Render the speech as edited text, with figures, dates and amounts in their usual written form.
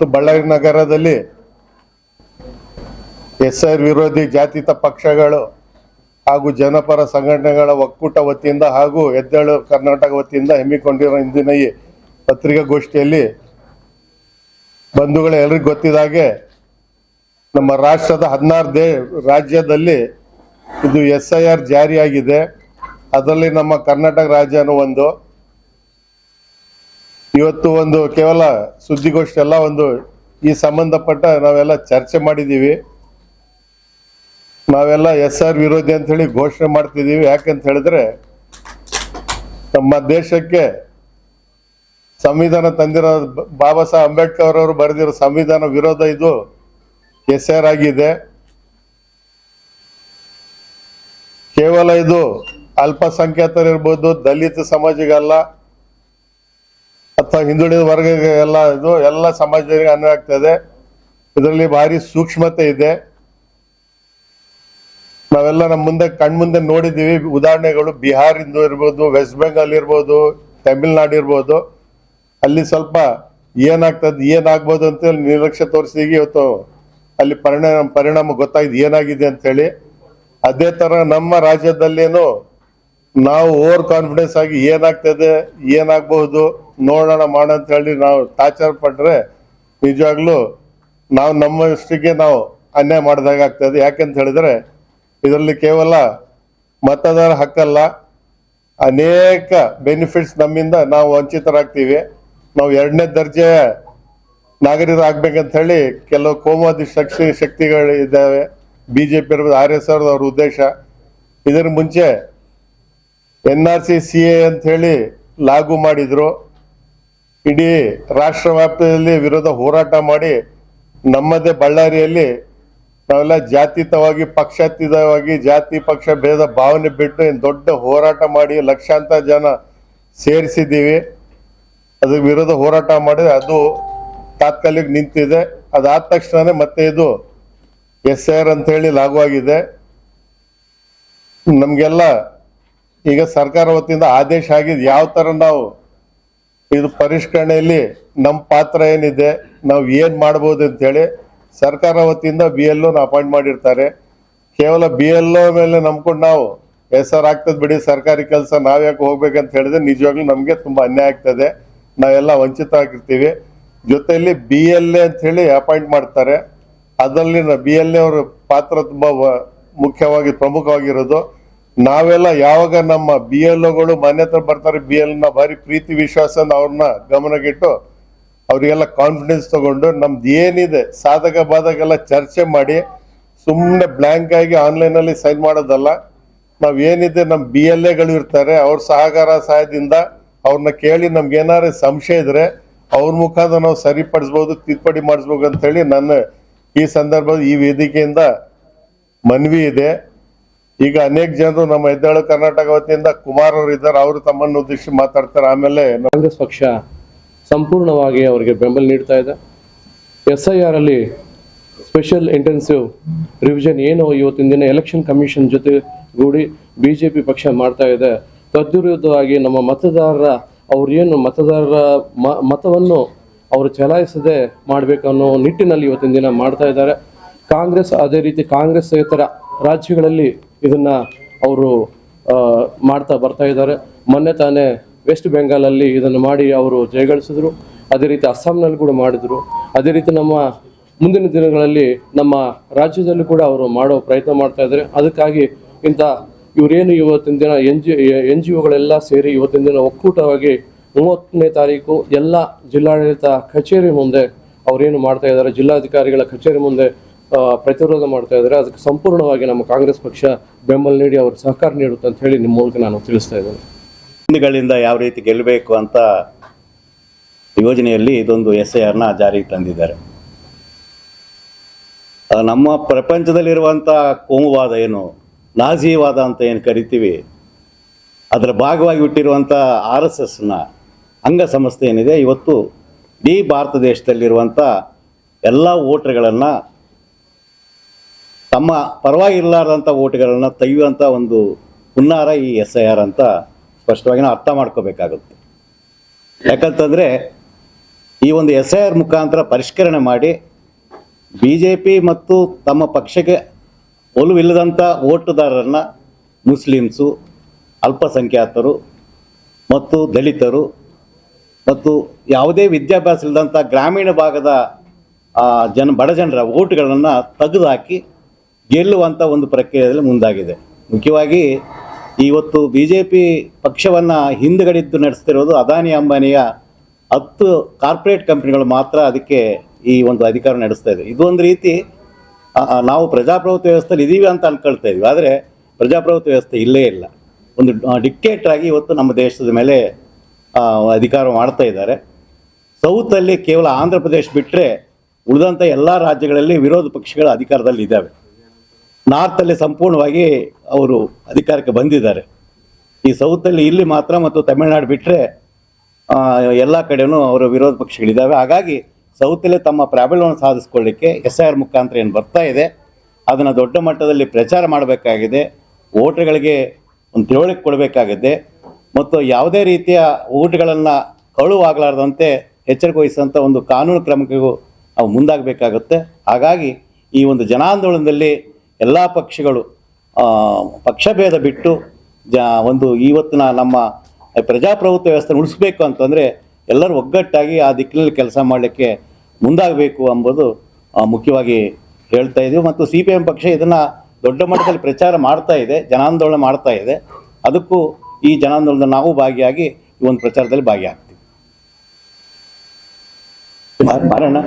ಬಳ್ಳಾರಿ ನಗರದಲ್ಲಿ ಎಸ್ಐಆರ್ ವಿರೋಧಿ ಜಾತ್ಯತೀತ ಪಕ್ಷಗಳು ಹಾಗೂ ಜನಪರ ಸಂಘಟನೆಗಳ ಒಕ್ಕೂಟ ವತಿಯಿಂದ ಹಾಗೂ ಎದ್ದೇಳು ಕರ್ನಾಟಕ ವತಿಯಿಂದ ಹಮ್ಮಿಕೊಂಡಿರುವ ಇಂದಿನ ಈ ಪತ್ರಿಕಾಗೋಷ್ಠಿಯಲ್ಲಿ ಬಂಧುಗಳು ಎಲ್ಲರಿಗೂ ಗೊತ್ತಿದ್ದಾಗೆ ನಮ್ಮ ರಾಷ್ಟ್ರದ 16 ರಾಜ್ಯದಲ್ಲಿ ಇದು ಎಸ್ಐಆರ್ ಜಾರಿಯಾಗಿದೆ. ಅದರಲ್ಲಿ ನಮ್ಮ ಕರ್ನಾಟಕ ರಾಜ್ಯನೂ ಒಂದು. ಇವತ್ತು ಒಂದು ಕೇವಲ ಸುದ್ದಿಗೋಷ್ಠಿ ಎಲ್ಲ ಒಂದು ಈ ಸಂಬಂಧಪಟ್ಟ ನಾವೆಲ್ಲ ಚರ್ಚೆ ಮಾಡಿದ್ದೀವಿ. ನಾವೆಲ್ಲ ಎಸ್ಆರ್ ವಿರೋಧಿ ಅಂತ ಹೇಳಿ ಘೋಷಣೆ ಮಾಡ್ತಿದ್ದೀವಿ. ಯಾಕಂತ ಹೇಳಿದ್ರೆ ನಮ್ಮ ದೇಶಕ್ಕೆ ಸಂವಿಧಾನ ತಂದಿರೋ ಬಾಬಾ ಸಾಹೇಬ್ ಅಂಬೇಡ್ಕರ್ ಅವರು ಬರೆದಿರೋ ಸಂವಿಧಾನ ವಿರೋಧ ಇದು ಎಸ್ಆರ್ ಆಗಿದೆ. ಕೇವಲ ಇದು ಅಲ್ಪಸಂಖ್ಯಾತರಿರ್ಬೋದು, ದಲಿತ ಸಮಾಜಗಲ್ಲ ಅಥವಾ ಹಿಂದುಳಿದ ವರ್ಗಗೆಲ್ಲ ಇದು ಎಲ್ಲ ಸಮಾಜಕ್ಕೆ ಅನ್ವಯ ಆಗ್ತದೆ. ಇದರಲ್ಲಿ ಭಾರಿ ಸೂಕ್ಷ್ಮತೆ ಇದೆ. ನಾವೆಲ್ಲ ನಮ್ಮ ಮುಂದೆ ಕಣ್ಮುಂದೆ ನೋಡಿದ್ದೀವಿ ಉದಾಹರಣೆಗಳು. ಬಿಹಾರ್ ಇರ್ಬೋದು, ವೆಸ್ಟ್ ಬೆಂಗಾಲ್ ಇರ್ಬೋದು, ತಮಿಳ್ನಾಡು ಇರ್ಬೋದು. ಅಲ್ಲಿ ಸ್ವಲ್ಪ ಏನಾಗ್ಬೋದು ಅಂತ ಹೇಳಿ ನಿರ್ಲಕ್ಷ್ಯ ತೋರಿಸಿದೀಗ ಇವತ್ತು ಅಲ್ಲಿ ಪರಿಣಾಮ ಗೊತ್ತಾಗಿದೆ ಏನಾಗಿದೆ ಅಂತ ಹೇಳಿ. ಅದೇ ತರ ನಮ್ಮ ರಾಜ್ಯದಲ್ಲೇನು ನಾವು ಓವರ್ ಕಾನ್ಫಿಡೆನ್ಸ್ ಆಗಿ ಏನಾಗ್ತದೆ ಏನಾಗಬಹುದು ನೋಡೋಣ ಮಾಡೋಣ ಅಂತ ಹೇಳಿ ನಾವು ಟಾರ್ಚರ್ ಪಟ್ರೆ ನಿಜವಾಗ್ಲೂ ನಾವು ನಮ್ಮಷ್ಟಿಗೆ ನಾವು ಅನ್ಯಾಯ ಮಾಡಿದಾಗ ಆಗ್ತದೆ. ಯಾಕೆಂತ ಹೇಳಿದ್ರೆ ಇದರಲ್ಲಿ ಕೇವಲ ಮತದಾರ ಹಕ್ಕಲ್ಲ, ಅನೇಕ ಬೆನಿಫಿಟ್ಸ್ ನಮ್ಮಿಂದ ನಾವು ವಂಚಿತರಾಗ್ತೀವಿ. ನಾವು 2ನೇ ದರ್ಜೆಯ ನಾಗರಿಕರಾಗಬೇಕಂತ ಹೇಳಿ ಕೆಲವು ಕೋಮುವಾದಿ ಶಕ್ತಿಗಳು ಇದ್ದಾವೆ. ಬಿಜೆಪಿ ಇರ್ಬೋದು, RSS ಅವ್ರ ಉದ್ದೇಶ. ಇದರ ಮುಂಚೆ NRC CA ಅಂತ ಹೇಳಿ ಲಾಗು ಮಾಡಿದ್ರು. ಇಡೀ ರಾಷ್ಟ್ರ ವ್ಯಾಪ್ತಿಯಲ್ಲಿ ವಿರೋಧ ಹೋರಾಟ ಮಾಡಿ ನಮ್ಮದೇ ಬಳ್ಳಾರಿಯಲ್ಲಿ ನಾವೆಲ್ಲ ಜಾತ್ಯತೀತವಾಗಿ ಪಕ್ಷಾತೀತವಾಗಿ ಜಾತಿ ಪಕ್ಷ ಭೇದ ಭಾವನೆ ಬಿಟ್ಟು ದೊಡ್ಡ ಹೋರಾಟ ಮಾಡಿ ಲಕ್ಷಾಂತರ ಜನ ಸೇರಿಸಿದ್ದೀವಿ. ಅದು ವಿರೋಧ ಹೋರಾಟ ಮಾಡಿ ಅದು ತಾತ್ಕಾಲಿಕ ನಿಂತಿದೆ. ಅದಾದ ತಕ್ಷಣ ಮತ್ತೆ ಇದು SIR ಅಂತ ಹೇಳಿ ಲಾಗು ಆಗಿದೆ. ನಮ್ಗೆಲ್ಲ ಈಗ ಸರ್ಕಾರ ವತಿಯಿಂದ ಆದೇಶ ಆಗಿದೆ ಯಾವ ತರ ನಾವು ಇದು ಪರಿಷ್ಕರಣೆಯಲ್ಲಿ ನಮ್ಮ ಪಾತ್ರ ಏನಿದೆ, ನಾವು ಏನ್ ಮಾಡ್ಬೋದು ಅಂತ ಹೇಳಿ ಸರ್ಕಾರ ವತಿಯಿಂದ BLO ಅಪಾಯಿಂಟ್ ಮಾಡಿರ್ತಾರೆ. ಕೇವಲ BLO ಮೇಲೆ ನಂಬ್ಕೊಂಡು ನಾವು SR ಆಗ್ತದೆ ಬಿಡಿ ಸರ್ಕಾರಿ ಕೆಲಸ ನಾವ್ಯಾಕೆ ಹೋಗ್ಬೇಕಂತ ಹೇಳಿದ್ರೆ ನಿಜವಾಗ್ಲೂ ನಮ್ಗೆ ತುಂಬಾ ಅನ್ಯಾಯ ಆಗ್ತದೆ. ನಾವೆಲ್ಲ ವಂಚಿತ ಆಗಿರ್ತೀವಿ. ಜೊತೆಯಲ್ಲಿ BLA ಅಂತ ಹೇಳಿ ಅಪಾಯಿಂಟ್ ಮಾಡ್ತಾರೆ. ಅದರಲ್ಲಿ BLA ಅವರ ಪಾತ್ರ ತುಂಬಾ ಮುಖ್ಯವಾಗಿ ಪ್ರಮುಖವಾಗಿರೋದು. ನಾವೆಲ್ಲ ಯಾವಾಗ ನಮ್ಮ BLOಗಳು ಮನೆ ಹತ್ರ ಬರ್ತಾರೆ, BLನ ಭಾರಿ ಪ್ರೀತಿ ವಿಶ್ವಾಸ ಅವ್ರನ್ನ ಗಮನಗಿಟ್ಟು ಅವರಿಗೆಲ್ಲ ಕಾನ್ಫಿಡೆನ್ಸ್ ತಗೊಂಡು ನಮ್ದು ಏನಿದೆ ಸಾಧಕ ಬಾಧಕ ಎಲ್ಲ ಚರ್ಚೆ ಮಾಡಿ ಸುಮ್ಮನೆ ಬ್ಲಾಂಕ್ ಆಗಿ ಆನ್ಲೈನ್ ಅಲ್ಲಿ ಸೈನ್ ಮಾಡೋದಲ್ಲ. ನಾವ್ ಏನಿದೆ ನಮ್ಮ BLAಗಳು ಇರ್ತಾರೆ, ಅವ್ರ ಸಹಾಯದಿಂದ ಅವ್ರನ್ನ ಕೇಳಿ ನಮ್ಗೆ ಏನಾದ್ರು ಸಂಶಯ ಇದ್ರೆ ಅವ್ರ ಮುಖಾಂತರ ನಾವು ಸರಿಪಡಿಸ್ಬೋದು, ತಿದ್ದುಪಡಿ ಮಾಡಿಸ್ಬೋದು ಅಂತ ಹೇಳಿ ನನ್ನ ಈ ಸಂದರ್ಭದ ಈ ವೇದಿಕೆಯಿಂದ ಮನವಿ ಇದೆ. ಈಗ ಅನೇಕ ಜನರು ನಮ್ಮ ಎದ್ದೇಳು ಕರ್ನಾಟಕ ವತಿಯಿಂದ ಕುಮಾರ್ ಅವರು ಇದ್ದಾರೆ, ಅವರು ತಮ್ಮನ್ನು ಉದ್ದೇಶಿಸಿ ಮಾತಾಡ್ತಾರೆ. ಆಮೇಲೆ ಕಾಂಗ್ರೆಸ್ ಪಕ್ಷ ಸಂಪೂರ್ಣವಾಗಿ ಅವರಿಗೆ ಬೆಂಬಲ ನೀಡ್ತಾ ಇದೆ. SIR ಅಲ್ಲಿ ಸ್ಪೆಷಲ್ ಇಂಟೆನ್ಸಿವ್ ರಿವಿಷನ್ ಏನು ಇವತ್ತಿನ ದಿನ ಎಲೆಕ್ಷನ್ ಕಮಿಷನ್ ಜೊತೆಗೂಡಿ BJP ಪಕ್ಷ ಮಾಡ್ತಾ ಇದೆ, ತದ್ವಿರುದ್ಧವಾಗಿ ನಮ್ಮ ಮತದಾರರ ಅವ್ರೇನು ಮತದಾರರ ಮತವನ್ನು ಅವರು ಚಲಾಯಿಸದೆ ಮಾಡಬೇಕನ್ನೋ ನಿಟ್ಟಿನಲ್ಲಿ ಇವತ್ತಿನ ದಿನ ಮಾಡ್ತಾ ಇದ್ದಾರೆ. ಕಾಂಗ್ರೆಸ್ ಅದೇ ರೀತಿ ಕಾಂಗ್ರೆಸ್ಸೇತರ ರಾಜ್ಯಗಳಲ್ಲಿ ಇದನ್ನ ಅವರು ಮಾಡ್ತಾ ಬರ್ತಾ ಇದ್ದಾರೆ. ಮೊನ್ನೆ ತಾನೇ ವೆಸ್ಟ್ ಬೆಂಗಾಲಲ್ಲಿ ಇದನ್ನು ಮಾಡಿ ಅವರು ಜಯಗಳಿಸಿದ್ರು. ಅದೇ ರೀತಿ ಅಸ್ಸಾಂನಲ್ಲಿ ಕೂಡ ಮಾಡಿದ್ರು. ಅದೇ ರೀತಿ ನಮ್ಮ ಮುಂದಿನ ದಿನಗಳಲ್ಲಿ ನಮ್ಮ ರಾಜ್ಯದಲ್ಲೂ ಕೂಡ ಅವರು ಮಾಡೋ ಪ್ರಯತ್ನ ಮಾಡ್ತಾ ಇದ್ದಾರೆ. ಅದಕ್ಕಾಗಿ ಇಂಥ ಇವರೇನು ಇವತ್ತಿನ ದಿನ NGOಗಳೆಲ್ಲ ಸೇರಿ ಇವತ್ತಿನ ದಿನ ಒಕ್ಕೂಟವಾಗಿ 30ನೇ ತಾರೀಕು ಎಲ್ಲ ಜಿಲ್ಲಾಡಳಿತ ಕಚೇರಿ ಮುಂದೆ ಅವರೇನು ಮಾಡ್ತಾ ಇದ್ದಾರೆ, ಜಿಲ್ಲಾಧಿಕಾರಿಗಳ ಕಚೇರಿ ಮುಂದೆ ಪ್ರತಿರೋಧ ಮಾಡ್ತಾ ಇದ್ದಾರೆ. ಅದಕ್ಕೆ ಸಂಪೂರ್ಣವಾಗಿ ನಮ್ಮ ಕಾಂಗ್ರೆಸ್ ಪಕ್ಷ ಬೆಂಬಲ ನೀಡಿ ಅವರು ಸಹಕಾರ ನೀಡುತ್ತೆ ಅಂತ ಹೇಳಿ ನಿಮ್ಮ ಮೂಲಕ ನಾನು ತಿಳಿಸ್ತಾ ಇದ್ದೇನೆ. ಗಳಿಂದ ಯಾವ ರೀತಿ ಗೆಲ್ಲಬೇಕು ಅಂತ ಯೋಜನೆಯಲ್ಲಿ ಇದೊಂದು SIRನ ಜಾರಿಗೆ ತಂದಿದ್ದಾರೆ. ನಮ್ಮ ಪ್ರಪಂಚದಲ್ಲಿರುವಂಥ ಕೋಮುವಾದ ಏನು ನಾಜಿವಾದ ಅಂತ ಏನು ಕರಿತೀವಿ, ಅದರ ಭಾಗವಾಗಿ ಹುಟ್ಟಿರುವಂಥ RSSನ ಅಂಗಸಂಸ್ಥೆ ಏನಿದೆ ಇವತ್ತು ಇಡೀ ಭಾರತ ದೇಶದಲ್ಲಿರುವಂಥ ಎಲ್ಲ ವೋಟರ್ಗಳನ್ನು ತಮ್ಮ ಪರವಾಗಿ ಇರಲಾರ್ದಂಥ ವೋಟ್ಗಳನ್ನು ತೆಗೆಯುವಂಥ ಒಂದು ಹುನ್ನಾರ ಈ SIR ಅಂತ ಸ್ಪಷ್ಟವಾಗಿ ನಾವು ಅರ್ಥ ಮಾಡ್ಕೋಬೇಕಾಗುತ್ತೆ. ಯಾಕಂತಂದರೆ ಈ ಒಂದು SIR ಮುಖಾಂತರ ಪರಿಷ್ಕರಣೆ ಮಾಡಿ BJP ಮತ್ತು ತಮ್ಮ ಪಕ್ಷಕ್ಕೆ ಒಲವಿಲ್ಲದಂಥ ಓಟುದಾರರನ್ನು ಮುಸ್ಲಿಮ್ಸು, ಅಲ್ಪಸಂಖ್ಯಾತರು ಮತ್ತು ದಲಿತರು ಮತ್ತು ಯಾವುದೇ ವಿದ್ಯಾಭ್ಯಾಸ ಇಲ್ಲದಂಥ ಗ್ರಾಮೀಣ ಭಾಗದ ಬಡ ಜನರ ಓಟುಗಳನ್ನು ತೆಗೆದುಹಾಕಿ ಗೆಲ್ಲುವಂಥ ಒಂದು ಪ್ರಕ್ರಿಯೆಯಲ್ಲಿ ಮುಂದಾಗಿದೆ. ಮುಖ್ಯವಾಗಿ ಇವತ್ತು BJP ಪಕ್ಷವನ್ನು ಹಿಂದುಗಡೆದ್ದು ನಡೆಸ್ತಿರೋದು ಅದಾನಿ ಅಂಬಾನಿಯ 10 ಕಾರ್ಪೊರೇಟ್ ಕಂಪ್ನಿಗಳು ಮಾತ್ರ ಅದಕ್ಕೆ ಈ ಒಂದು ಅಧಿಕಾರ ನಡೆಸ್ತಾ ಇದೆ. ಇದೊಂದು ರೀತಿ ನಾವು ಪ್ರಜಾಪ್ರಭುತ್ವ ವ್ಯವಸ್ಥೆಯಲ್ಲಿ ಇದ್ದೀವಿ ಅಂತ ಅಂದ್ಕೊಳ್ತಾ ಇದ್ವಿ, ಆದರೆ ಪ್ರಜಾಪ್ರಭುತ್ವ ವ್ಯವಸ್ಥೆ ಇಲ್ಲೇ ಇಲ್ಲ. ಒಂದು ಡಿಕ್ಟೇಟರ್ ಆಗಿ ಇವತ್ತು ನಮ್ಮ ದೇಶದ ಮೇಲೆ ಅಧಿಕಾರ ಮಾಡ್ತಾ ಇದ್ದಾರೆ. ಸೌತಲ್ಲಿ ಕೇವಲ ಆಂಧ್ರ ಪ್ರದೇಶ ಬಿಟ್ಟರೆ ಉಳಿದಂಥ ಎಲ್ಲ ರಾಜ್ಯಗಳಲ್ಲಿ ವಿರೋಧ ಪಕ್ಷಗಳು ಅಧಿಕಾರದಲ್ಲಿ ಇದ್ದಾವೆ. ನಾರ್ತಲ್ಲಿ ಸಂಪೂರ್ಣವಾಗಿ ಅವರು ಅಧಿಕಾರಕ್ಕೆ ಬಂದಿದ್ದಾರೆ. ಈ ಸೌತಲ್ಲಿ ಇಲ್ಲಿ ಮಾತ್ರ ಮತ್ತು ತಮಿಳುನಾಡು ಬಿಟ್ಟರೆ ಎಲ್ಲ ಕಡೆಯೂ ಅವರ ವಿರೋಧ ಪಕ್ಷಗಳಿದ್ದಾವೆ. ಹಾಗಾಗಿ ಸೌತಲ್ಲೇ ತಮ್ಮ ಪ್ರಾಬಲ್ಯವನ್ನು ಸಾಧಿಸ್ಕೊಳ್ಳಿಕ್ಕೆ SIR ಮುಖಾಂತರ ಏನು ಬರ್ತಾ ಇದೆ ಅದನ್ನು ದೊಡ್ಡ ಮಟ್ಟದಲ್ಲಿ ಪ್ರಚಾರ ಮಾಡಬೇಕಾಗಿದೆ. ವೋಟರ್ಗಳಿಗೆ ಒಂದು ತಿಳುವಳಿಕೆ ಕೊಡಬೇಕಾಗಿದೆ ಮತ್ತು ಯಾವುದೇ ರೀತಿಯ ಓಟ್ಗಳನ್ನು ಕಳುವಾಗಲಾರ್ದಂತೆ ಎಚ್ಚರಿಕೆ ವಹಿಸುವಂಥ ಒಂದು ಕಾನೂನು ಕ್ರಮಕ್ಕೂ ನಾವು ಮುಂದಾಗಬೇಕಾಗುತ್ತೆ. ಹಾಗಾಗಿ ಈ ಒಂದು ಜನಾಂದೋಲನದಲ್ಲಿ ಎಲ್ಲ ಪಕ್ಷಗಳು ಪಕ್ಷಭೇದ ಬಿಟ್ಟು ಒಂದು ಇವತ್ತಿನ ನಮ್ಮ ಪ್ರಜಾಪ್ರಭುತ್ವ ವ್ಯವಸ್ಥೆ ಉಳಿಸ್ಬೇಕು ಅಂತಂದರೆ ಎಲ್ಲರೂ ಒಗ್ಗಟ್ಟಾಗಿ ಆ ದಿಕ್ಕಿನಲ್ಲಿ ಕೆಲಸ ಮಾಡಲಿಕ್ಕೆ ಮುಂದಾಗಬೇಕು ಎಂಬುದು ಮುಖ್ಯವಾಗಿ ಹೇಳ್ತಾ ಇದ್ದೀವಿ. ಮತ್ತು CPM ಪಕ್ಷ ಇದನ್ನು ದೊಡ್ಡ ಮಟ್ಟದಲ್ಲಿ ಪ್ರಚಾರ ಮಾಡ್ತಾ ಇದೆ, ಜನಾಂದೋಲನ ಮಾಡ್ತಾ ಇದೆ. ಅದಕ್ಕೂ ಈ ಜನಾಂದೋಲನದಲ್ಲಿ ನಾವು ಭಾಗಿಯಾಗಿ ಈ ಒಂದು ಪ್ರಚಾರದಲ್ಲಿ ಭಾಗಿಯಾಗ್ತೀವಿ. ಮಾರೋಣ.